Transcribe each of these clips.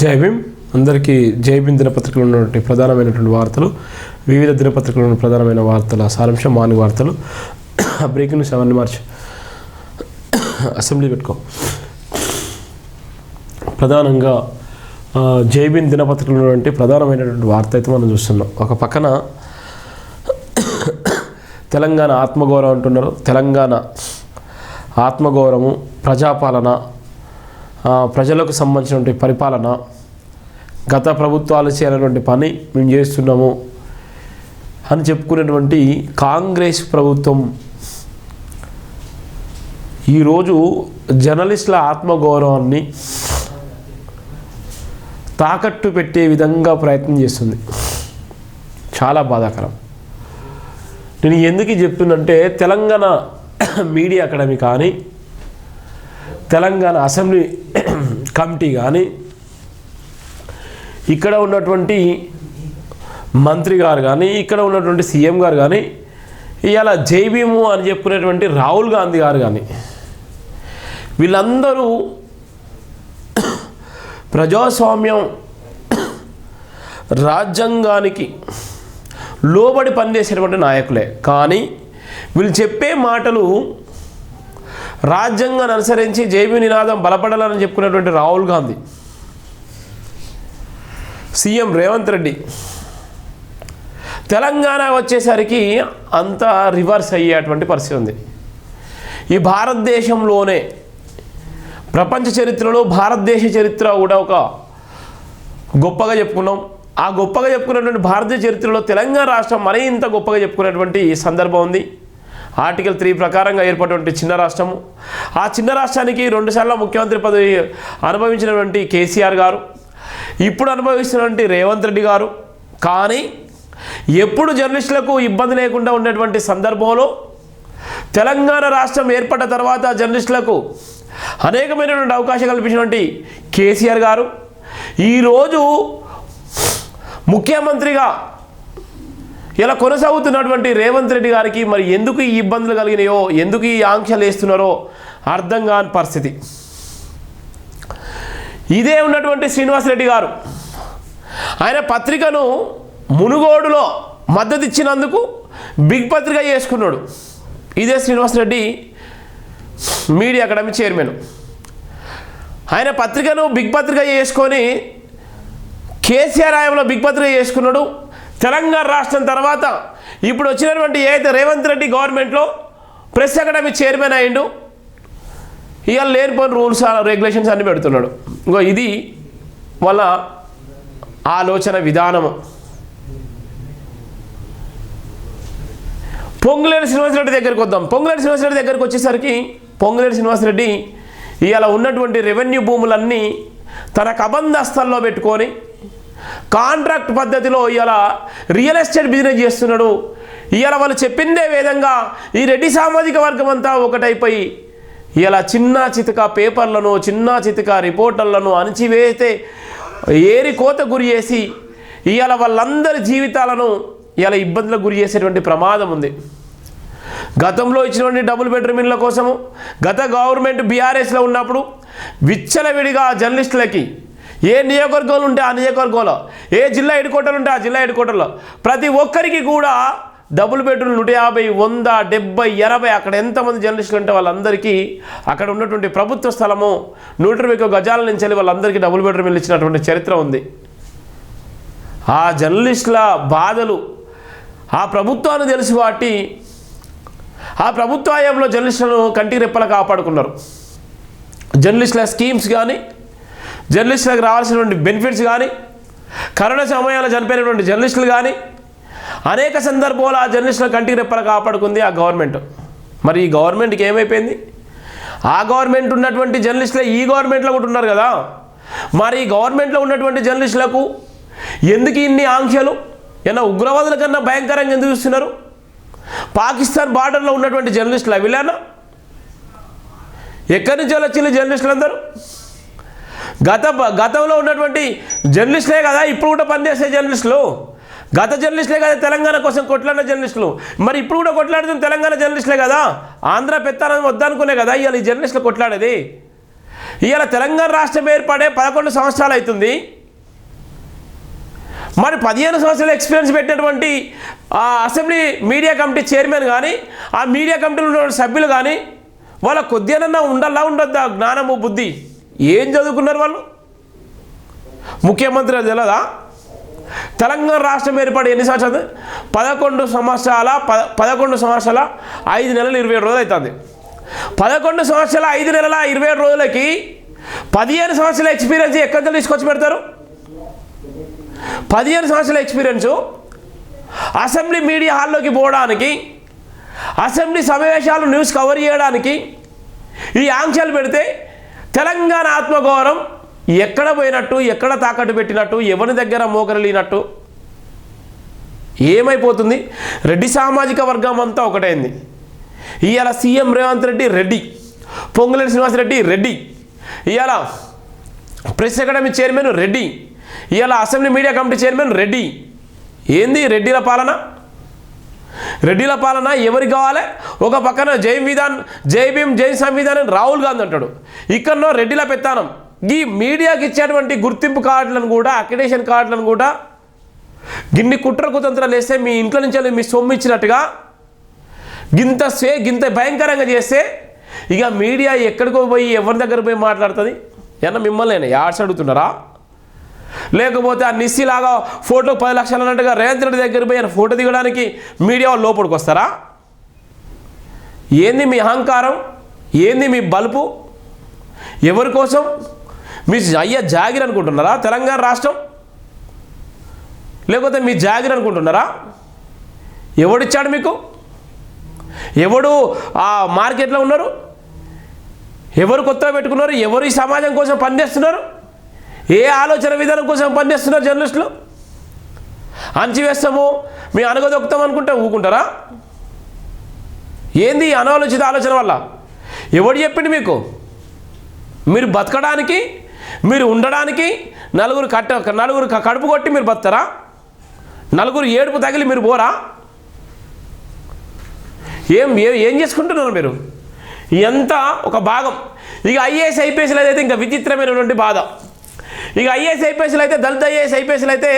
జై భీమ్ అందరికీ జై భీమ్ దినపత్రికలో ఉన్నటువంటి ప్రధానమైనటువంటి వార్తలు, వివిధ దినపత్రికలో ఉన్న ప్రధానమైన వార్తల సారాంశం, మార్నింగ్ వార్తలు, బ్రేకింగ్ న్యూస్ 7 మార్చ్ అసెంబ్లీ పెట్టుకో. ప్రధానంగా జై భీమ్ దినపత్రికలో ఉన్నటువంటి ప్రధానమైనటువంటి వార్త అయితే మనం చూస్తున్నాం. ఒక పక్కన తెలంగాణ ఆత్మగౌరవం అంటున్నారు. తెలంగాణ ఆత్మగౌరవము, ప్రజాపాలన, ప్రజలకు సంబంధించినటువంటి పరిపాలన, గత ప్రభుత్వాలు చేయాలన్నటువంటి పని మేము చేస్తున్నాము అని చెప్పుకునేటువంటి కాంగ్రెస్ ప్రభుత్వం ఈరోజు జర్నలిస్టుల ఆత్మగౌరవాన్ని తాకట్టు పెట్టే విధంగా ప్రయత్నం చేస్తుంది. చాలా బాధాకరం. నేను ఎందుకు చెప్తున్నంటే, తెలంగాణ మీడియా అకాడమీ కానీ, తెలంగాణ అసెంబ్లీ కమిటీ కానీ, ఇక్కడ ఉన్నటువంటి మంత్రి గారు కానీ, ఇక్కడ ఉన్నటువంటి సీఎం గారు కానీ, ఇవాళ జై భీము అని చెప్పుకునేటువంటి రాహుల్ గాంధీ గారు కానీ, వీళ్ళందరూ ప్రజాస్వామ్యం, రాజ్యాంగానికి లోబడి పనిచేసేటువంటి నాయకులే. కానీ వీళ్ళు చెప్పే మాటలు రాజ్యాంగాన్ని అనుసరించి జై భీమ్ నినాదం బలపడాలని చెప్పుకునేటువంటి రాహుల్ గాంధీ, సీఎం రేవంత్ రెడ్డి, తెలంగాణ వచ్చేసరికి అంతా రివర్స్ అయ్యేటువంటి పరిస్థితి ఉంది. ఈ భారతదేశంలోనే, ప్రపంచ చరిత్రలో భారతదేశ చరిత్ర కూడా ఒక గొప్పగా చెప్పుకున్నాం. ఆ గొప్పగా చెప్పుకున్నటువంటి భారతీయ చరిత్రలో తెలంగాణ రాష్ట్రం మరీ ఇంత గొప్పగా చెప్పుకునేటువంటి సందర్భం ఉంది. ఆర్టికల్ 3 ప్రకారంగా ఏర్పడినటువంటి చిన్న రాష్ట్రము. ఆ చిన్న రాష్ట్రానికి 2 సార్లు ముఖ్యమంత్రి పదవి అనుభవించినటువంటి కేసీఆర్ గారు, ఇప్పుడు అనుభవిస్తున్నటువంటి రేవంత్ రెడ్డి గారు. కానీ ఎప్పుడు జర్నలిస్టులకు ఇబ్బంది లేకుండా ఉండేటువంటి సందర్భంలో తెలంగాణ రాష్ట్రం ఏర్పడ్డ తర్వాత జర్నలిస్టులకు అనేకమైనటువంటి అవకాశాలు కల్పించినటువంటి కేసీఆర్ గారు ఈరోజు ముఖ్యమంత్రిగా ఇలా కొనసాగుతున్నటువంటి రేవంత్ రెడ్డి గారికి మరి ఎందుకు ఈ ఇబ్బందులు కలిగినాయో, ఎందుకు ఈ ఆంక్షలు వేస్తున్నారో అర్థం కాని పరిస్థితి. ఇదే ఉన్నటువంటి శ్రీనివాసరెడ్డి గారు, ఆయన పత్రికను మునుగోడులో మద్దతు ఇచ్చినందుకు బిగ్ పత్రిక చేసుకున్నాడు. ఇదే శ్రీనివాసరెడ్డి మీడియా అకాడమీ చైర్మన్. ఆయన పత్రికను బిగ్ పత్రిక చేసుకొని కేసీఆర్ హయాంలో బిగ్ పత్రిక చేసుకున్నాడు. తెలంగాణ రాష్ట్రం తర్వాత ఇప్పుడు వచ్చినటువంటి ఏదైతే రేవంత్ రెడ్డి గవర్నమెంట్లో ప్రెస్ అకాడమీ చైర్మన్ అయ్యిండు. ఇవాళ లేనిపోయిన రూల్స్ రెగ్యులేషన్స్ అన్నీ పెడుతున్నాడు. ఇంకో ఇది వాళ్ళ ఆలోచన విధానము. పొంగులేటి శ్రీనివాసరెడ్డి దగ్గరికి వద్దాం. పొంగులేటి శ్రీనివాసరెడ్డి దగ్గరికి వచ్చేసరికి పొంగులేటి శ్రీనివాసరెడ్డి ఇవాళ ఉన్నటువంటి రెవెన్యూ భూములన్నీ తన కబంధస్థల్లో పెట్టుకొని కాంట్రాక్ట్ పద్ధతిలో ఇవాళ రియల్ ఎస్టేట్ బిజినెస్ చేస్తున్నాడు. ఇవాళ వాళ్ళు చెప్పిందే విధంగా ఈ రెడ్డి సామాజిక వర్గం అంతా ఒకటైపోయి ఇలా చిన్న చితక పేపర్లను, చిన్న చితక రిపోర్టర్లను అణిచివేస్తే ఏరి కోత గురి చేసి ఇవాళ వాళ్ళందరి జీవితాలను ఇలా ఇబ్బందులకు గురి చేసేటువంటి ప్రమాదం ఉంది. గతంలో ఇచ్చినటువంటి డబుల్ బెడ్రూమ్ ఇళ్ళ కోసము గత గవర్నమెంట్ బీఆర్ఎస్లో ఉన్నప్పుడు విచ్చలవిడిగా జర్నలిస్టులకి ఏ నియోజకవర్గాలు ఉంటే ఆ నియోజకవర్గంలో, ఏ జిల్లా హెడ్ క్వార్టర్లు ఉంటే ఆ జిల్లా హెడ్ క్వార్టర్లో ప్రతి ఒక్కరికి కూడా డబుల్ బెడ్రూమ్ 150, 100, 70, 80 అక్కడ ఎంతమంది జర్నలిస్టులు ఉంటే వాళ్ళందరికీ అక్కడ ఉన్నటువంటి ప్రభుత్వ స్థలము 120 గజాల నుంచి వెళ్ళి వాళ్ళందరికీ డబుల్ బెడ్రూమ్ ఇల్లు ఇచ్చినటువంటి చరిత్ర ఉంది. ఆ జర్నలిస్టుల బాధలు ఆ ప్రభుత్వాన్ని తెలిసి వాటి ఆ ప్రభుత్వ హయాంలో జర్నలిస్టులను కంటికి రెప్పలా కాపాడుకున్నారు. జర్నలిస్టుల స్కీమ్స్ కానీ, జర్నలిస్టులకు రావాల్సినటువంటి బెనిఫిట్స్ కానీ, కరోనా సమయంలో చనిపోయినటువంటి జర్నలిస్టులు కానీ అనేక సందర్భాలు ఆ జర్నలిస్టుల కంటికి రెప్పలా కాపాడుకుంది ఆ గవర్నమెంట్. మరి ఈ గవర్నమెంట్కి ఏమైపోయింది? ఆ గవర్నమెంట్ ఉన్నటువంటి జర్నలిస్టులే ఈ గవర్నమెంట్లో కూడా ఉన్నారు కదా. మరి ఈ గవర్నమెంట్లో ఉన్నటువంటి జర్నలిస్టులకు ఎందుకు ఇన్ని ఆంక్షలు? ఏమన్నా ఉగ్రవాదుల కన్నా భయంకరంగా ఎందుకు చూస్తున్నారు? పాకిస్తాన్ బార్డర్లో ఉన్నటువంటి జర్నలిస్టులు అవిలేనా? ఎక్కడి నుంచి వచ్చిన జర్నలిస్టులు అందరూ గతంలో ఉన్నటువంటి జర్నలిస్టులే కదా ఇప్పుడు కూడా పనిచేసే జర్నలిస్టులు. గత జర్నలిస్టులే కదా తెలంగాణ కోసం కొట్లాడిన జర్నలిస్టులు. మరి ఇప్పుడు కూడా కొట్లాడుతున్న తెలంగాణ జర్నలిస్టులే కదా. ఆంధ్ర పెత్తానం వద్దనుకునే కదా ఇవాళ ఈ జర్నలిస్టులు కొట్లాడేది. ఇవాళ తెలంగాణ రాష్ట్రం ఏర్పడే 11 సంవత్సరాలు అవుతుంది. మరి 15 సంవత్సరాల ఎక్స్పీరియన్స్ పెట్టినటువంటి ఆ అసెంబ్లీ మీడియా కమిటీ చైర్మన్ కానీ ఆ మీడియా కమిటీలో ఉన్న సభ్యులు కానీ వాళ్ళ కొద్దిగానన్నా ఉండల్లా ఉండొద్దా జ్ఞానము బుద్ధి? ఏం చదువుకున్నారు వాళ్ళు? ముఖ్యమంత్రి తెలియదా? తెలంగాణ రాష్ట్రం ఏర్పడి ఎన్ని సంవత్సరాలు? 11 సంవత్సరాల 5 నెలల 27 రోజులు అవుతుంది. 11 సంవత్సరాల 5 నెలల 27 రోజులకి 15 సంవత్సరాల ఎక్స్పీరియన్స్ ఎక్కడి నుంచి తీసుకొచ్చి పెడతారు? 15 సంవత్సరాల ఎక్స్పీరియన్సు అసెంబ్లీ మీడియా హాల్లోకి పోవడానికి, అసెంబ్లీ సమావేశాలు న్యూస్ కవర్ చేయడానికి ఈ ఆంక్షలు పెడితే తెలంగాణ ఆత్మగౌరవం ఎక్కడ పోయినట్టు, ఎక్కడ తాకట్టు పెట్టినట్టు, ఎవరి దగ్గర మోకరలేనట్టు ఏమైపోతుంది? రెడ్డి సామాజిక వర్గం అంతా ఒకటైంది. ఇవాళ సీఎం రేవంత్ రెడ్డి రెడ్డి, పొంగులేటి శ్రీనివాసరెడ్డి రెడ్డి, ఇవాళ ప్రెస్ అకాడమీ చైర్మన్ రెడ్డి, ఇవాళ assembly media committee chairman Reddy. ఏంది రెడ్డిల పాలన? రెడ్డిల పాలన ఎవరికి కావాలి? ఒక పక్కన జై విధాన్, జై భీమ్, జై సంవిధాన్ అని రాహుల్ గాంధీ అంటాడు. ఇక్కడనో రెడ్డిల పెత్తానం. ఈ మీడియాకి ఇచ్చేటువంటి గుర్తింపు కార్డులను కూడా, అక్రిడేషన్ కార్డులను కూడా గిన్ని కుట్ర కుతంత్రాలు వేస్తే మీ ఇంట్లో నుంచి మీ సొమ్ము ఇచ్చినట్టుగా గింత భయంకరంగా చేస్తే ఇక మీడియా ఎక్కడికో పోయి ఎవరి దగ్గర పోయి మాట్లాడుతుంది? ఏమన్నా మిమ్మల్ని యాడ్స్ అడుగుతున్నారా? లేకపోతే ఆ నిస్సిలాగా ఫోటో 10 లక్షలు అన్నట్టుగా రేవంత్ రెడ్డి దగ్గర పోయి ఆయన ఫోటో దిగడానికి మీడియా వాళ్ళు లోపలికి వస్తారా? ఏంది మీ అహంకారం? ఏంది మీ బలుపు? ఎవరి కోసం? మీ అయ్యా జాగిర్ అనుకుంటున్నారా తెలంగాణ రాష్ట్రం? లేకపోతే మీ జాగిర్ అనుకుంటున్నారా? ఎవడిచ్చాడు మీకు? ఎవడు ఆ మార్కెట్లో ఉన్నారు? ఎవరు కొత్తగా పెట్టుకున్నారు? ఎవరు ఈ సమాజం కోసం పనిచేస్తున్నారు? ఏ ఆలోచన విధానం కోసం పనిచేస్తున్నారు జర్నలిస్టులు? అంచివేస్తాము, మీ అనగదొక్కుతాం అనుకుంటే ఊకుంటారా? ఏంది అనాలోచిత ఆలోచన వల్ల? ఎవడు చెప్పింది మీకు? మీరు బతకడానికి, మీరు ఉండడానికి నలుగురు కడుపు కొట్టి మీరు బతారా? నలుగురు ఏడుపు తగిలి మీరు పోరా? ఏం చేసుకుంటున్నారు మీరు? ఎంత ఒక భాగం. ఇక ఐఏఎస్ ఐపీఎస్లు అయితే ఇంకా విచిత్రమైనటువంటి బాధ. ఇక ఐఏఎస్ ఐపీఎస్లు అయితే, దళిత ఐఏఎస్ ఐపీఎస్లు అయితే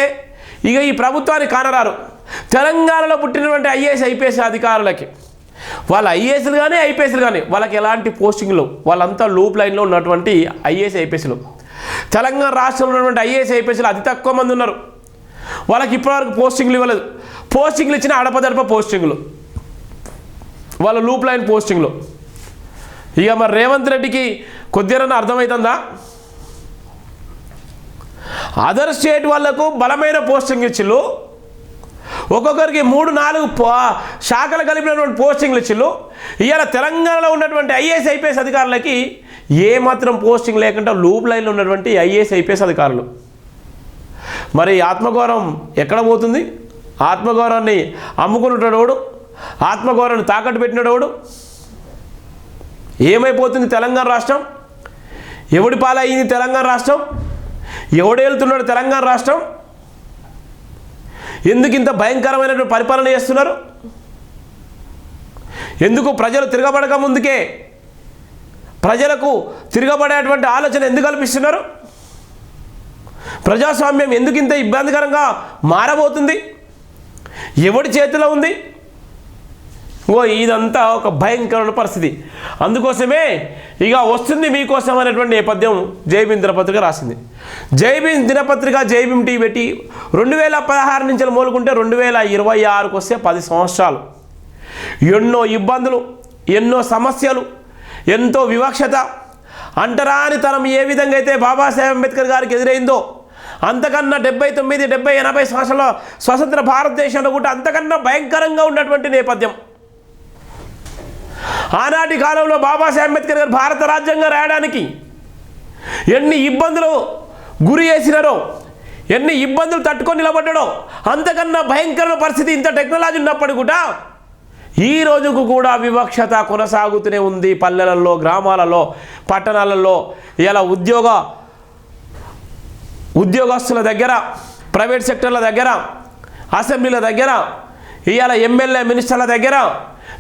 ఇక ఈ ప్రభుత్వానికి కానరారు. తెలంగాణలో పుట్టినటువంటి ఐఏఎస్ ఐపీఎస్ అధికారులకి, వాళ్ళ ఐఏఎస్లు కానీ ఐపీఎస్లు కానీ వాళ్ళకి ఎలాంటి పోస్టింగ్లు, వాళ్ళంతా లూప్ లైన్లో ఉన్నటువంటి ఐఏఎస్ ఐపీఎస్లు. తెలంగాణ రాష్ట్రంలో ఉన్నటువంటి ఐఏఎస్ ఐపీఎస్లు అతి తక్కువ మంది ఉన్నారు. వాళ్ళకి ఇప్పటివరకు పోస్టింగ్లు ఇవ్వలేదు. పోస్టింగ్లు ఇచ్చిన అడపదడప పోస్టింగ్లు, వాళ్ళ లూప్ లైన్ పోస్టింగ్లు. ఇక మరి రేవంత్ రెడ్డికి కొద్దిగా అర్థమవుతుందా? అదర్ స్టేట్ వాళ్లకు బలమైన పోస్టింగ్ ఇచ్చిళ్ళు, ఒక్కొక్కరికి 3-4 శాఖలు కలిపినటువంటి పోస్టింగ్లు ఇచ్చిళ్ళు. ఇవాళ తెలంగాణలో ఉన్నటువంటి ఐఏఎస్ ఐపీఎస్ అధికారులకి ఏమాత్రం పోస్టింగ్ లేకుండా లూప్ లైన్లో ఉన్నటువంటి ఐఏఎస్ ఐపీఎస్ అధికారులు. మరి ఆత్మగౌరవం ఎక్కడ పోతుంది? ఆత్మగౌరవాన్ని అమ్ముకున్నటోడు, ఆత్మగౌరవాన్ని తాకట్టు పెట్టినోడు. ఏమైపోతుంది తెలంగాణ రాష్ట్రం? ఎవడి పాలయ్యింది తెలంగాణ రాష్ట్రం? ఎవడేళ్తున్నాడు తెలంగాణ రాష్ట్రం? ఎందుకు ఇంత భయంకరమైనటువంటి పరిపాలన చేస్తున్నారు? ఎందుకు ప్రజలు తిరగబడక ముందుకే ప్రజలకు తిరగబడేటువంటి ఆలోచన ఎందుకు కల్పిస్తున్నారు? ప్రజాస్వామ్యం ఎందుకు ఇంత ఇబ్బందికరంగా మారబోతుంది? ఎవడి చేతిలో ఉంది? ఇదంతా ఒక భయంకరమైన పరిస్థితి. అందుకోసమే ఇక వస్తుంది మీకోసం అనేటువంటి నేపథ్యం జై భీమ్ దినపత్రిక రాసింది. జై భీమ్ దినపత్రిక, జై భీమ్ టీవీ పెట్టి 2016 నుంచి మొదలుకుంటే 2026కు వస్తే 10 సంవత్సరాలు. ఎన్నో ఇబ్బందులు, ఎన్నో సమస్యలు, ఎంతో వివక్షత, అంటరానితనం ఏ విధంగా అయితే బాబాసాహెబ్ అంబేద్కర్ గారికి ఎదురైందో అంతకన్నా 79, 70, 80 సంవత్సరాల స్వతంత్ర భారతదేశంలో కూడా అంతకన్నా భయంకరంగా ఉన్నటువంటి నేపథ్యం. ఆనాటి కాలంలో బాబాసాహెబ్ అంబేద్కర్ గారు భారత రాజ్యాంగం రాయడానికి ఎన్ని ఇబ్బందులు గురి చేసినారో, ఎన్ని ఇబ్బందులు తట్టుకొని నిలబడ్డాడో అంతకన్నా భయంకరమైన పరిస్థితి. ఇంత టెక్నాలజీ ఉన్నప్పటికీ కూడా ఈ రోజుకు కూడా వివక్షత కొనసాగుతూనే ఉంది. పల్లెలలో, గ్రామాలలో, పట్టణాలలో ఇలా ఉద్యోగస్తుల దగ్గర, ప్రైవేట్ సెక్టర్ల దగ్గర, అసెంబ్లీల దగ్గర, ఇవాళ ఎమ్మెల్యే మినిస్టర్ల దగ్గర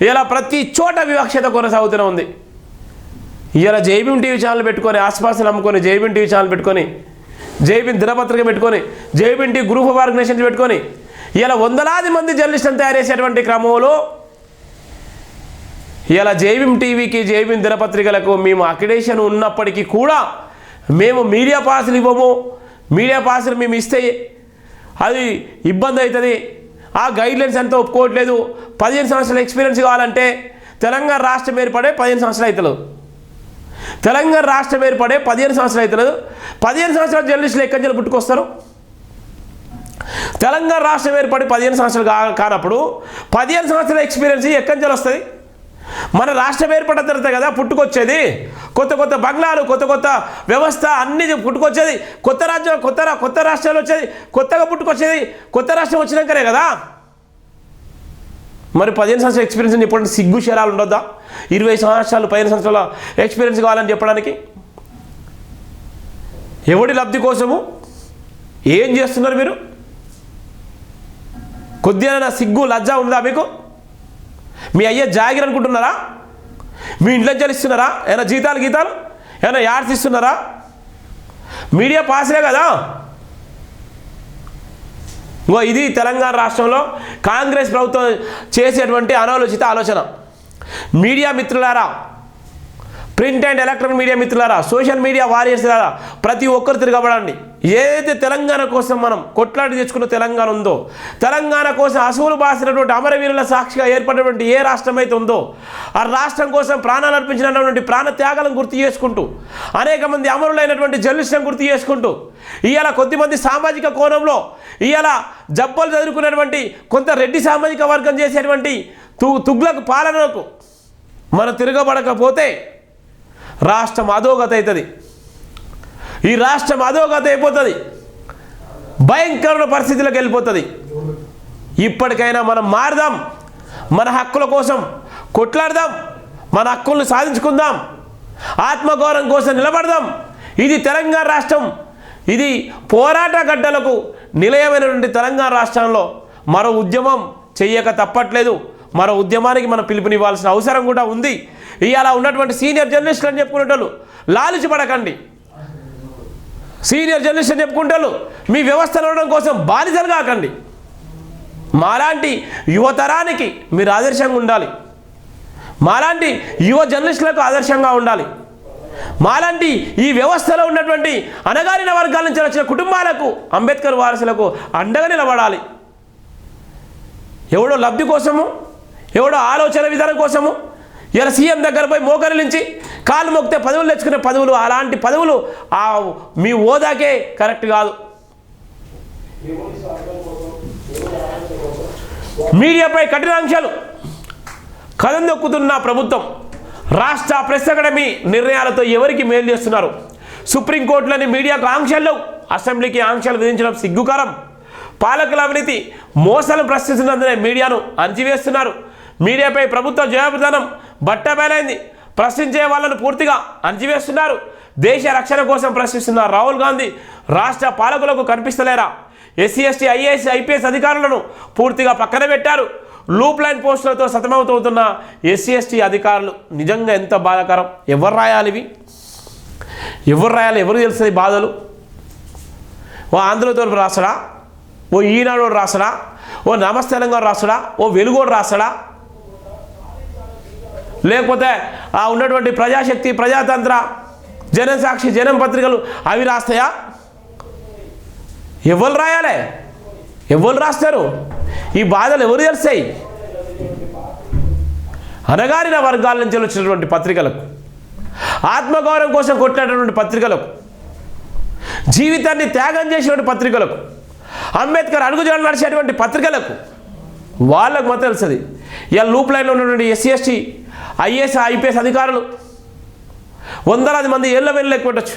ఇలా ప్రతి చోట వివక్షత కొనసాగుతూనే ఉంది. ఇవాళ జైభీం టీవీ ఛానల్ పెట్టుకొని ఆస్పాస్ని నమ్ముకొని జైభీం టీవీ ఛానల్ పెట్టుకొని జైభీం దినపత్రిక పెట్టుకొని Jai Bhim TV group of organisations పెట్టుకొని ఇలా వందలాది మంది జర్నలిస్టులను తయారు చేసేటువంటి క్రమంలో ఇలా జైభీం టీవీకి జైభీం దినపత్రికలకు మేము అక్రిడేషన్ ఉన్నప్పటికీ కూడా మేము మీడియా పాసులు ఇవ్వము, మీడియా పాసులు మేము ఇస్తే అది ఇబ్బంది అవుతుంది, ఆ గైడ్లైన్స్ అంతా ఒప్పుకోవట్లేదు, 15 సంవత్సరాల ఎక్స్పీరియన్స్ కావాలంటే తెలంగాణ రాష్ట్రం ఏర్పడే 15 సంవత్సరాలు అవుతలేదు. తెలంగాణ రాష్ట్రం ఏర్పడే 15 సంవత్సరాలు అవుతలేదు. 15 సంవత్సరాల జర్నలిస్టులు ఎక్కడి నుంచి పుట్టుకొస్తారు? తెలంగాణ రాష్ట్రం ఏర్పడి 15 సంవత్సరాలు కానప్పుడు 15 సంవత్సరాల ఎక్స్పీరియన్స్ ఎక్కడి నుంచి వస్తుంది? మన రాష్ట్రం ఏర్పడిన తర్వాత కదా పుట్టుకొచ్చేది. కొత్త కొత్త బంగ్లాలు, కొత్త కొత్త వ్యవస్థ అన్నీ పుట్టుకొచ్చేది. కొత్త రాజ్యం, కొత్త రాష్ట్రాలు వచ్చేది, కొత్తగా పుట్టుకొచ్చేది. కొత్త రాష్ట్రం వచ్చినాకనే కదా. మరి 15 సంవత్సరాల ఎక్స్పీరియన్స్ చెప్పడానికి సిగ్గు శరాలు ఉండొద్దా? 20 సంవత్సరాలు 15 సంవత్సరాల ఎక్స్పీరియన్స్ కావాలని చెప్పడానికి ఎవడి లబ్ధి కోసము ఏం చేస్తున్నారు మీరు? కొద్దిగా సిగ్గు లజ్జ ఉందా మీకు? మీ అయ్యే జాగిర్ అనుకుంటున్నారా? మీ ఇంట్లో చలిస్తున్నారా? ఏమైనా జీతాలు ఏమైనా యాడ్స్ ఇస్తున్నారా? మీడియా పాసలే కదా. ఇది తెలంగాణ రాష్ట్రంలో కాంగ్రెస్ ప్రభుత్వం చేసేటువంటి అనాలోచిత ఆలోచన. మీడియా మిత్రులారా, ప్రింట్ అండ్ ఎలక్ట్రానిక్ మీడియా మిత్రులారా, సోషల్ మీడియా వారియర్స్ లారా, ప్రతి ఒక్కరు తిరగబడండి. ఏదైతే తెలంగాణ కోసం మనం కొట్లాడి తెచ్చుకున్న తెలంగాణ ఉందో, తెలంగాణ కోసం అసువులు బాసినటువంటి అమరవీరుల సాక్షిగా ఏర్పడినటువంటి ఏ రాష్ట్రం అయితే ఉందో, ఆ రాష్ట్రం కోసం ప్రాణాలు అర్పించినటువంటి ప్రాణ త్యాగాలను గుర్తు చేసుకుంటూ, అనేక మంది అమరులైనటువంటి జర్నలిస్టులను గుర్తు చేసుకుంటూ, ఇవాళ కొద్దిమంది సామాజిక కోణంలో ఇవాళ జబ్బలు చదువుకున్నటువంటి కొంత రెడ్డి సామాజిక వర్గం చేసేటువంటి తుగ్లక్ పాలనకు మనం తిరగబడకపోతే రాష్ట్రం అధోగతి అవుతుంది. ఈ రాష్ట్రం అధోగతి అయిపోతుంది, భయంకరమైన పరిస్థితులకు వెళ్ళిపోతుంది. ఇప్పటికైనా మనం మారదాం, మన హక్కుల కోసం కొట్లాడదాం, మన హక్కులను సాధించుకుందాం, ఆత్మగౌరవం కోసం నిలబడదాం. ఇది తెలంగాణ రాష్ట్రం, ఇది పోరాట గడ్డలకు నిలయమైనటువంటి తెలంగాణ రాష్ట్రంలో మరో ఉద్యమం చెయ్యక తప్పట్లేదు. మరో ఉద్యమానికి మనం పిలుపునివ్వాల్సిన అవసరం కూడా ఉంది. ఇవాళ ఉన్నటువంటి సీనియర్ జర్నలిస్టులు అని చెప్పుకునేటోళ్ళు లాలుచి పడకండి. సీనియర్ జర్నలిస్ట్ అని చెప్పుకుంటేళ్ళు మీ వ్యవస్థలు ఉండడం కోసం బానిసలు కాకండి. మాలాంటి యువతరానికి మీరు ఆదర్శంగా ఉండాలి. మాలాంటి యువ జర్నలిస్టులకు ఆదర్శంగా ఉండాలి. మాలాంటి ఈ వ్యవస్థలో ఉన్నటువంటి అణగారిన వర్గాల నుంచి వచ్చిన కుటుంబాలకు, అంబేద్కర్ వారసులకు అండగా నిలబడాలి. ఎవడో లబ్ధి కోసము, ఎవడో ఆలోచన విధానం కోసము ఇలా సీఎం దగ్గర పోయి మోకరిలించి కాళ్ళు మొక్కితే పదవులు తెచ్చుకునే పదవులు, అలాంటి పదవులు మీ హోదాకే కరెక్ట్ కాదు. మీడియాపై కఠిన ఆంక్షలు కథం దొక్కుతున్న ప్రభుత్వం, రాష్ట్ర ప్రెస్ అకాడమీ నిర్ణయాలతో ఎవరికి మేలు చేస్తున్నారు? సుప్రీంకోర్టులోని మీడియాకు ఆంక్షలు, అసెంబ్లీకి ఆంక్షలు విధించడం సిగ్గుకరం. పాలకుల అవినీతి మోసాలను ప్రశ్నిస్తున్నందునే మీడియాను అణచివేస్తున్నారు. మీడియాపై ప్రభుత్వ జవాబుదానం బట్టబయలైంది. ప్రశ్నించే వాళ్ళను పూర్తిగా అణచివేస్తున్నారు. దేశ రక్షణ కోసం ప్రశ్నిస్తున్న రాహుల్ గాంధీ రాష్ట్ర పాలకులకు కనిపిస్తలేరా? ఎస్సీ ఎస్టీ ఐఏఎస్ ఐపీఎస్ అధికారులను పూర్తిగా పక్కన పెట్టారు. లూప్ లైన్ పోస్టులతో సతమతమవుతున్న ఎస్సీ ఎస్టీ అధికారులు నిజంగా ఎంత బాధాకరం. ఎవరు రాయాలి ఇవి? ఎవరు రాయాలి? ఎవరు తెలుస్తుంది బాధలు? ఓ ఆంధ్రజ్యోతి రాస్తాడా? ఓ ఈనాడు రాస్తాడా? ఓ నమస్తే తెలంగాణ రాస్తాడా? ఓ వెలుగోడు రాస్తాడా? లేకపోతే ఆ ఉన్నటువంటి ప్రజాశక్తి, ప్రజాతంత్ర, జనసాక్షి, జనం పత్రికలు అవి రాస్తాయా? ఎవరు రాయాలి? ఎవరు రాస్తారు? ఈ బాధలు ఎవరు తెలుస్తాయి? అనగారిన వర్గాల నుంచి వచ్చినటువంటి పత్రికలకు, ఆత్మగౌరవం కోసం కొట్టినటువంటి పత్రికలకు, జీవితాన్ని త్యాగం చేసేటువంటి పత్రికలకు, అంబేద్కర్ అడుగుజాడలు నడిచేటువంటి పత్రికలకు వాళ్ళకు మాత్రం తెలుస్తుంది. ఇలా లూప్ లైన్లో ఉన్నటువంటి ఎస్సీ ఎస్టీ ఐఏఎస్ ఐపీఎస్ అధికారులు వందలాది మంది ఏళ్ళ వెళ్ళి లెక్కపెట్టచ్చు.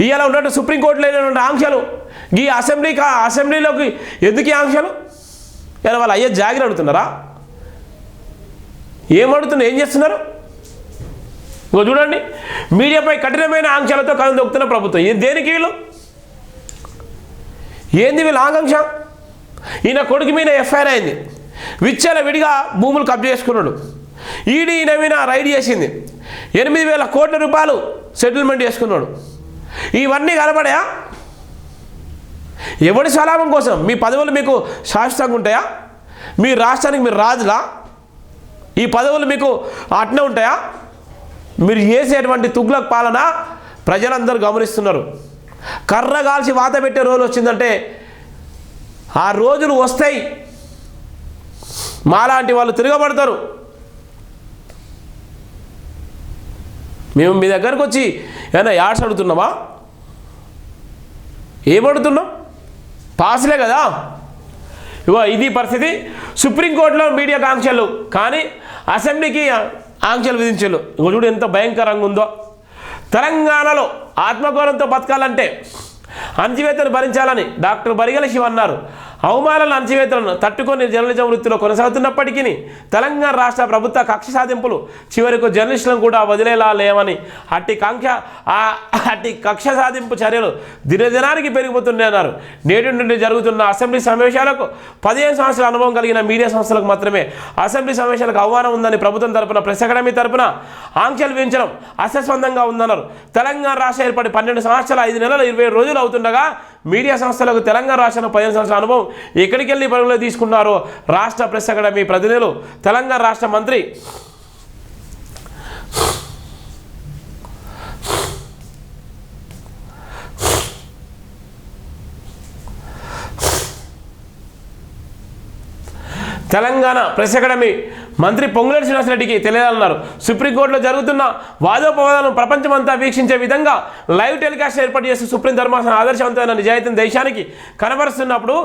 ఇవాళ ఉన్నట్టు సుప్రీంకోర్టులో అయినటువంటి ఆంక్షలు ఈ అసెంబ్లీలోకి ఎందుకు ఈ ఆంక్షలు? ఇలా వాళ్ళు అయ్యే జాగిరి అడుగుతున్నారా? ఏమడుగుతున్నారు? ఏం చేస్తున్నారు? ఇంకో చూడండి, మీడియాపై కఠినమైన ఆంక్షలతో కథం దొక్కుతున్న ప్రభుత్వం. ఇది దేనికి? వీళ్ళు ఏంది వీళ్ళ ఆకాంక్ష? ఈయన కొడుకు మీద ఎఫ్ఐఆర్ అయింది. విచ్చల విడిగా భూములు కబ్జా చేసుకున్నాడు. ఈడీ ఈయన మీద రైడ్ చేసింది. 8,000 కోట్ల రూపాయలు సెటిల్మెంట్ చేసుకున్నాడు. ఇవన్నీ కనబడాయా? ఎవడి స్వలాభం కోసం? మీ పదవులు మీకు శాశ్వతంగా ఉంటాయా? మీ రాష్ట్రానికి మీరు రాజులా? ఈ పదవులు మీకు అట్నే ఉంటాయా? మీరు చేసేటువంటి తుగ్లక్ పాలన ప్రజలందరూ గమనిస్తున్నారు. కర్ర కాల్చి వాత పెట్టే రోజు వచ్చిందంటే ఆ రోజులు వస్తాయి. మాలాంటి వాళ్ళు తిరగబడతారు. మేము మీ దగ్గరకు వచ్చి ఏమైనా యాడ్స్ అడుగుతున్నామా? ఏమడుగుతున్నాం? పాసులే కదా. ఇగో ఇది పరిస్థితి. సుప్రీంకోర్టులో మీడియాకు ఆంక్షలు, కానీ అసెంబ్లీకి ఆంక్షలు విధించారు. ఇగో చూడు ఎంత భయంకరంగా ఉందో. తెలంగాణలో ఆత్మగౌరవంతో బతకాలంటే అణచివేతను భరించాలని డాక్టర్ బరిగెల శివ అన్నారు. అవమానాలను అణచివేతలను తట్టుకొని జర్నలిజం వృత్తిలో కొనసాగుతున్నప్పటికీ తెలంగాణ రాష్ట్ర ప్రభుత్వ కక్ష సాధింపులు చివరకు జర్నలిస్టులను కూడా వదిలేలా లేవని, అట్టి కక్ష సాధింపు చర్యలు దినదినానికి పెరిగిపోతున్నాయన్నారు. నేటి నుండి జరుగుతున్న అసెంబ్లీ సమావేశాలకు 15 సంవత్సరాల అనుభవం కలిగిన మీడియా సంస్థలకు మాత్రమే అసెంబ్లీ సమావేశాలకు ఆహ్వానం ఉందని ప్రభుత్వం తరపున ప్రెస్ అకాడమీ తరపున ఆంక్షలు విధించడం అసస్పందంగా ఉందన్నారు. తెలంగాణ రాష్ట్రం ఏర్పడి 12 సంవత్సరాల 5 నెలల 27 రోజులు అవుతుండగా మీడియా సంస్థలకు తెలంగాణ రాష్ట్రంలో 15 సంవత్సరాల అనుభవం ఎక్కడికి వెళ్ళి పరుగులో తీసుకున్నారో రాష్ట్ర ప్రెస్ అకాడమీ ప్రతినిధులు తెలంగాణ రాష్ట్ర మంత్రి తెలంగాణ ప్రెస్ అకాడమీ మంత్రి పొంగులేటి శ్రీనివాసరెడ్డికి తెలియాలన్నారు. సుప్రీంకోర్టులో జరుగుతున్న వాదోపవాదాలను ప్రపంచమంతా వీక్షించే విధంగా లైవ్ టెలికాస్ట్ ఏర్పాటు చేసి సుప్రీం ధర్మాసనం ఆదర్శవంతమైన నిజాయితీని దేశానికి కనబరుస్తున్నప్పుడు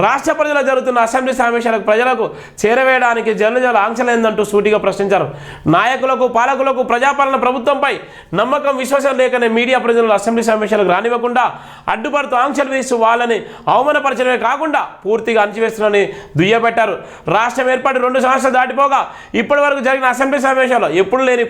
రాష్ట్ర పరిధిలో జరుగుతున్న అసెంబ్లీ సమావేశాలకు ప్రజలకు చేరవేయడానికి జర్నలిజాల ఆంక్షలేందంటూ సూటిగా ప్రశ్నించారు. నాయకులకు, పాలకులకు ప్రజాపాలన ప్రభుత్వంపై నమ్మకం, విశ్వాసం లేకనే మీడియా ప్రజలను అసెంబ్లీ సమావేశాలకు రానివ్వకుండా అడ్డుపడుతూ ఆంక్షలు వేస్తూ వాళ్ళని అవమానపరచడమే కాకుండా పూర్తిగా అణచివేస్తున్నారని దుయ్యబట్టారు. రాష్ట్రం ఏర్పాటు 2 సంవత్సరాలు దాటిపోగా ఇప్పటి వరకు జరిగిన అసెంబ్లీ సమావేశాల్లో ఎప్పుడు లేని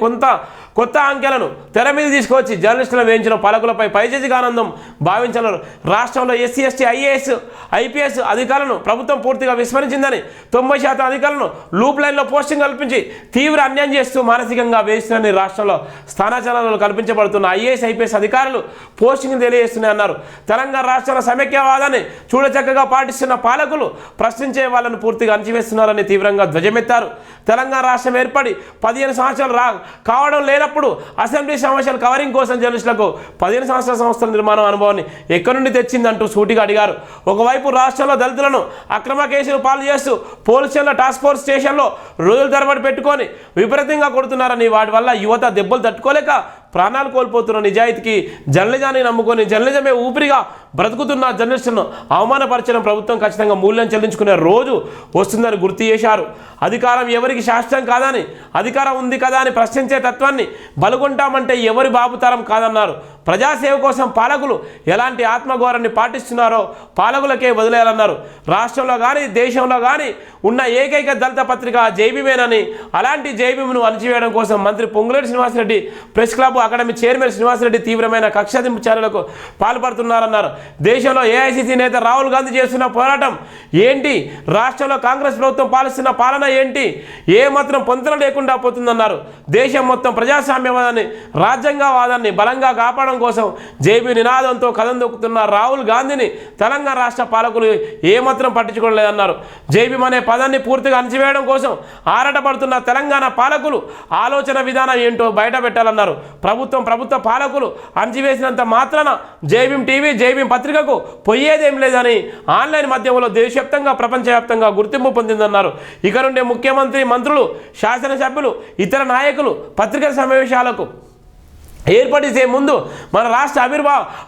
కొత్త అంకెలను తెర మీద తీసుకొచ్చి జర్నలిస్టులను వేయించిన పాలకులపై పైచేసిగా ఆనందం భావించారు. రాష్ట్రంలో ఎస్సీ, ఎస్టీ, ఐఏఎస్, ఐపీఎస్ అధికారులను ప్రభుత్వం పూర్తిగా విస్మరించిందని, 90% అధికారులను లూప్ లైన్లో పోస్టింగ్ కల్పించి తీవ్ర అన్యాయం చేస్తూ మానసికంగా వేస్తున్నారని రాష్ట్రంలో స్థానాచరణలు కల్పించబడుతున్న ఐఏఎస్, ఐపీఎస్ అధికారులు పోస్టింగ్ తెలియజేస్తున్నాయన్నారు. తెలంగాణ రాష్ట్రంలో సమైక్యవాదాన్ని చూడచక్కగా పాటిస్తున్న పాలకులు ప్రశ్నించే వాళ్ళను పూర్తిగా అణచివేస్తున్నారని తీవ్రంగా ధ్వజమెత్తారు. తెలంగాణ రాష్ట్రం ఏర్పడి 15 సంవత్సరాలు కావడం లేనప్పుడు అసెంబ్లీ సమావేశాల కవరింగ్ కోసం జర్నలిస్టులకు 15 సంవత్సరాల సంస్థల నిర్మాణం అనుభవాన్ని ఎక్కడి నుండి తెచ్చిందంటూ సూటిగా అడిగారు. ఒకవైపు రాష్ట్రంలో దళితులను అక్రమ కేసులు పాలు చేస్తూ పోలీసుల టాస్క్ ఫోర్స్ స్టేషన్లో రోజుల తరబడి పెట్టుకొని విపరీతంగా కొడుతున్నారని, వాటి వల్ల యువత దెబ్బలు తట్టుకోలేక ప్రాణాలు కోల్పోతున్న నిజాయితీకి జర్నలిజాన్ని నమ్ముకొని జర్నలిజమే ఊపిరిగా బ్రతుకుతున్న జర్నలిస్టులను అవమానపరచడం ప్రభుత్వం ఖచ్చితంగా మూల్యం చెల్లించుకునే రోజు వస్తుందని గుర్తు చేశారు. అధికారం ఎవరికి శాశ్వతం కాదని, అధికారం ఉంది కదా అని ప్రశ్నించే తత్వాన్ని బలుగొంటామంటే ఎవరి బాబుతరం కాదన్నారు. ప్రజాసేవ కోసం పాలకులు ఎలాంటి ఆత్మగౌరవాన్ని పాటిస్తున్నారో పాలకులకే వదిలేయాలన్నారు. రాష్ట్రంలో కానీ దేశంలో కానీ ఉన్న ఏకైక దళిత పత్రిక జైబీమేనని, అలాంటి జైబీమును అణచివేయడం కోసం మంత్రి Ponguleti Srinivas Reddy, press club academy chairman Srinivas Reddy తీవ్రమైన కక్షాదింపు చర్యలకు పాల్పడుతున్నారన్నారు. దేశంలో ఏఐసీసీ నేత రాహుల్ గాంధీ చేస్తున్న పోరాటం ఏంటి? రాష్ట్రంలో కాంగ్రెస్ ప్రభుత్వం పాలిస్తున్న పాలన ఏంటి? ఏ మాత్రం పొంతన లేకుండా పోతుందన్నారు. దేశం మొత్తం ప్రజాస్వామ్యవాదాన్ని, రాజ్యాంగవాదాన్ని బలంగా కాపాడడం కోసం జేబీ నినాదంతో కథం దొక్కుతున్న రాహుల్ గాంధీని తెలంగాణ రాష్ట్ర పాలకులు ఏమాత్రం పట్టించుకోలేదన్నారు. జేబీఎం అనే పదాన్ని పూర్తిగా అణచివేయడం కోసం ఆరాటపడుతున్న తెలంగాణ పాలకులు ఆలోచన విధానం ఏంటో బయట పెట్టాలన్నారు. ప్రభుత్వ పాలకులు అణచివేసినంత మాత్రాన జేబీఎం టీవీ, జేబీఎం పత్రికకు పోయేదేం లేదని ఆన్లైన్ మాధ్యమంలో దేశవ్యాప్తంగా, ప్రపంచవ్యాప్తంగా గుర్తింపు పొందిందన్నారు. ఇక నుండి ముఖ్యమంత్రి, మంత్రులు, శాసనసభ్యులు, ఇతర నాయకులు పత్రికల సమావేశాలకు ఏర్పడిసే ముందు మన రాష్ట్ర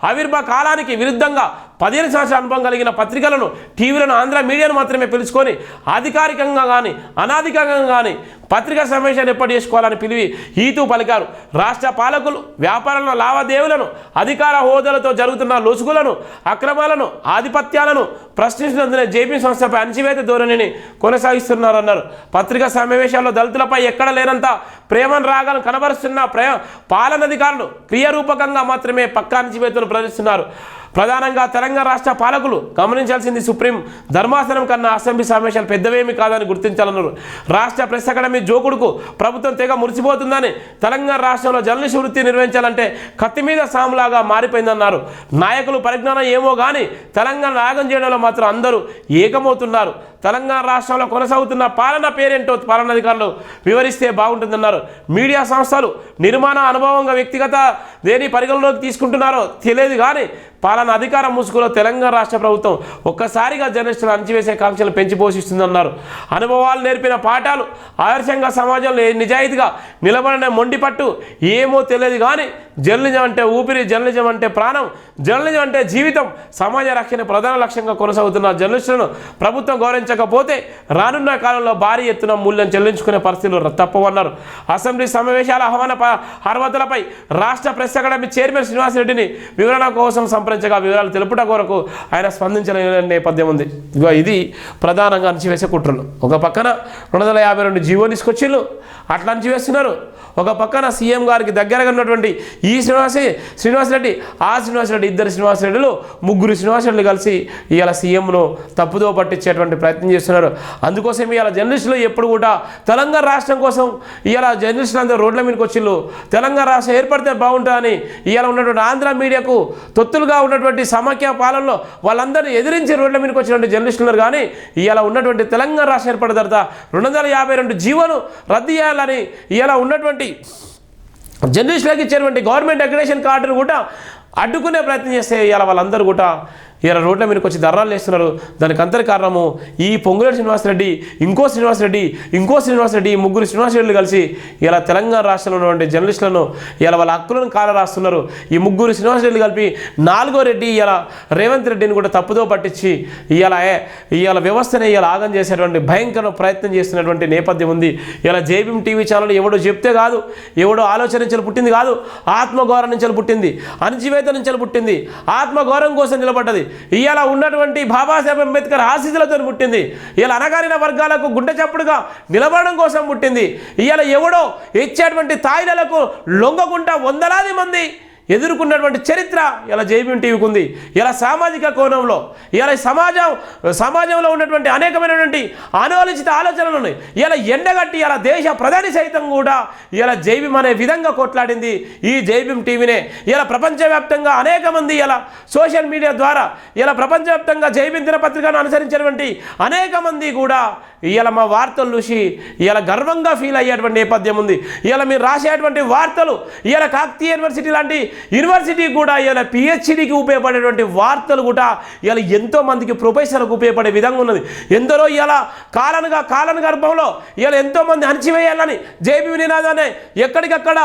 ఆవిర్భావ కాలానికి విరుద్ధంగా 15 సంవత్సరాల అనుభవం కలిగిన పత్రికలను, టీవీలను, ఆంధ్ర మీడియాను మాత్రమే పిలుచుకొని అధికారికంగా కానీ అనాధికారికంగా కానీ పత్రికా సమావేశాలు ఏర్పాటు చేసుకోవాలని పిలివి ఈతూ పలికారు. రాష్ట్ర పాలకులు వ్యాపారంలో లావాదేవీలను, అధికార హోదాలతో జరుగుతున్న లొసుగులను, అక్రమాలను, ఆధిపత్యాలను ప్రశ్నించినందునే జేబీ సంస్థపై అణచివేత ధోరణిని కొనసాగిస్తున్నారన్నారు. పత్రికా సమావేశాల్లో దళితులపై ఎక్కడ లేనంత ప్రేమను రాగాలను కనబరుస్తున్న పాలనాధికారులు క్రియారూపకంగా మాత్రమే పక్కా అణచివేతను ప్రదర్శిస్తున్నారు. ప్రధానంగా తెలంగాణ రాష్ట్ర పాలకులు గమనించాల్సింది సుప్రీం ధర్మాసనం కన్నా అసెంబ్లీ సమావేశాలు పెద్దవేమీ కాదని గుర్తించాలన్నారు. రాష్ట్ర ప్రెస్ అకాడమీ జోకుడుకు ప్రభుత్వం తెగ మురిసిపోతుందని, తెలంగాణ రాష్ట్రంలో జర్నలిస్ట్ వృత్తి నిర్వహించాలంటే కత్తి మీద సాములాగా మారిపోయిందన్నారు. నాయకులు పరిజ్ఞానం ఏమో కానీ తెలంగాణ యాగం చేయడంలో మాత్రం అందరూ ఏకమవుతున్నారు. తెలంగాణ రాష్ట్రంలో కొనసాగుతున్న పాలన పేరేంటో పాలనాధికారులు వివరిస్తే బాగుంటుందన్నారు. మీడియా సంస్థలు నిర్మాణ అనుభవంగా వ్యక్తిగత దేని పరిగణలోకి తీసుకుంటున్నారో తెలియదు కానీ పాలన అధికారం ముసుగులో తెలంగాణ రాష్ట్ర ప్రభుత్వం ఒక్కసారిగా జర్నలిస్టులు అణచివేసే కాంక్షలు పెంచి పోషిస్తుందన్నారు. అనుభవాలు నేర్పిన పాఠాలు ఆదర్శంగా సమాజంలో నిజాయితీగా నిలబడిన మొండిపట్టు ఏమో తెలియదు కానీ జర్నలిజం అంటే ఊపిరి, జర్నలిజం అంటే ప్రాణం, జర్నలిజం అంటే జీవితం, సమాజ రక్షణ ప్రధాన లక్ష్యంగా కొనసాగుతున్న జర్నలిస్టులను ప్రభుత్వం గౌరవించకపోతే రానున్న కాలంలో భారీ ఎత్తున మూల్యం చెల్లించుకునే పరిస్థితులు తప్పవన్నారు. అసెంబ్లీ సమావేశాల ఆహ్వాన అర్హతలపై రాష్ట్ర ప్రెస్ అకాడమీ చైర్మన్ శ్రీనివాసరెడ్డిని వివరణ కోసం సంప్రదించగా వివరాలు తెలుపుట కొరకు ఆయన స్పందించిన నేపథ్యం ఉంది. ఇది ప్రధానంగా అణచివేసే కుట్రలు. ఒక పక్కన 252 జీవో తీసుకొచ్చిళ్ళు, అట్లా అణచివేస్తున్నారు. ఒక పక్కన సీఎం గారికి దగ్గరగా ఉన్నటువంటి ఈ శ్రీనివాసరెడ్డి, ఆ శ్రీనివాసరెడ్డి, ఇద్దరు శ్రీనివాసరెడ్డిలు, ముగ్గురు శ్రీనివాసరెడ్డిలు కలిసి ఇవాళ సీఎంను తప్పుదో పట్టించేటువంటి ప్రయత్నం చేస్తున్నారు. అందుకోసం ఇవాళ జర్నలిస్టులు ఎప్పుడు కూడా తెలంగాణ రాష్ట్రం కోసం ఇవాళ జర్నలిస్టులు అందరూ రోడ్ల మీదకి వచ్చిళ్ళు. తెలంగాణ రాష్ట్రం ఏర్పడితే బాగుంటుందని ఇవాళ ఉన్నటువంటి ఆంధ్ర మీడియాకు తొత్తులుగా ఉన్నటువంటి సమాఖ్య పాలనలో వాళ్ళందరినీ ఎదిరించి రోడ్ల మీదకి వచ్చినటువంటి జర్నలిస్టులు కానీ ఇవాళ ఉన్నటువంటి తెలంగాణ రాష్ట్రం ఏర్పడిన తర్వాత 252 జీవోను రద్దు చేయాలని ఇవాళ ఉన్నటువంటి జర్నలిస్టులకు ఇచ్చేటువంటి గవర్నమెంట్ అక్రిడేషన్ కార్డును కూడా అడ్డుకునే ప్రయత్నం చేస్తే ఇవాళ వాళ్ళందరూ కూడా ఇలా రోడ్ల మీదకి వచ్చి ధర్నాలు చేస్తున్నారు. దానికి అంతటి కారణము ఈ పొంగులేటి శ్రీనివాసరెడ్డి, ఇంకో శ్రీనివాసరెడ్డి, ముగ్గురు శ్రీనివాసరెడ్డిలు కలిసి ఇలా తెలంగాణ రాష్ట్రంలో ఉన్నటువంటి జర్నలిస్టులను ఇలా వాళ్ళ హక్కులను కాలరాస్తున్నారు. ఈ ముగ్గురు శ్రీనివాసరెడ్డిలు కలిపి 4వ రెడ్డి ఇలా రేవంత్ రెడ్డిని కూడా తప్పుదో పట్టించి ఇవాళ వ్యవస్థని ఇలా ఆగం చేసేటువంటి భయంకర ప్రయత్నం చేస్తున్నటువంటి నేపథ్యం ఉంది. ఇలా జేబీఎం టీవీ ఛానల్ ఎవడో చెప్తే కాదు, ఎవడో ఆలోచన నుంచి పుట్టింది కాదు, ఆత్మగౌరవం నుంచి పుట్టింది, అణచివేత నుంచి పుట్టింది, ఆత్మగౌరవం కోసం నిలబడ్డది. ఇవాళ ఉన్నటువంటి బాబాసాహెబ్ అంబేద్కర్ ఆశీస్సులతో పుట్టింది. ఇవాళ అణగారిన వర్గాలకు గుండె చప్పుడుగా నిలబడడం కోసం పుట్టింది. ఇవాళ ఎవడో ఇచ్చేటువంటి తాయిలకు లొంగకుండా వందలాది మంది ఎదుర్కొన్నటువంటి చరిత్ర ఇలా జేబీఎం టీవీకి ఉంది. ఇలా సామాజిక కోణంలో ఇలా సమాజంలో ఉన్నటువంటి అనేకమైనటువంటి ఆలోచిత ఆలోచనలు ఉన్నాయి. ఇలా ఎండగట్టి ఇలా దేశ ప్రధాని సైతం కూడా ఇలా జేబీఎం అనే విధంగా కొట్లాడింది ఈ జేబీఎం టీవీనే. ఇలా ప్రపంచవ్యాప్తంగా అనేక మంది ఇలా సోషల్ మీడియా ద్వారా ఇలా ప్రపంచవ్యాప్తంగా జేబీఎం దినపత్రికను అనుసరించినటువంటి అనేక మంది కూడా ఇలా మా వార్తలు చూసి ఇలా గర్వంగా ఫీల్ అయ్యేటువంటి నేపథ్యం ఉంది. ఇలా మీరు రాసేటువంటి వార్తలు ఇలా కాకతీయ యూనివర్సిటీ లాంటి యూనివర్సిటీ కూడా ఇలా పిహెచ్డికి ఉపయోగపడేటువంటి వార్తలు కూడా ఇలా ఎంతో మందికి ప్రొఫెసర్లకు ఉపయోగపడే విధంగా ఉన్నది. ఎందరో ఇలా కాలన గర్భంలో ఇలా ఎంతో మంది అణచివేయాలని జేబీఎం నినాదాన్ని ఎక్కడికక్కడ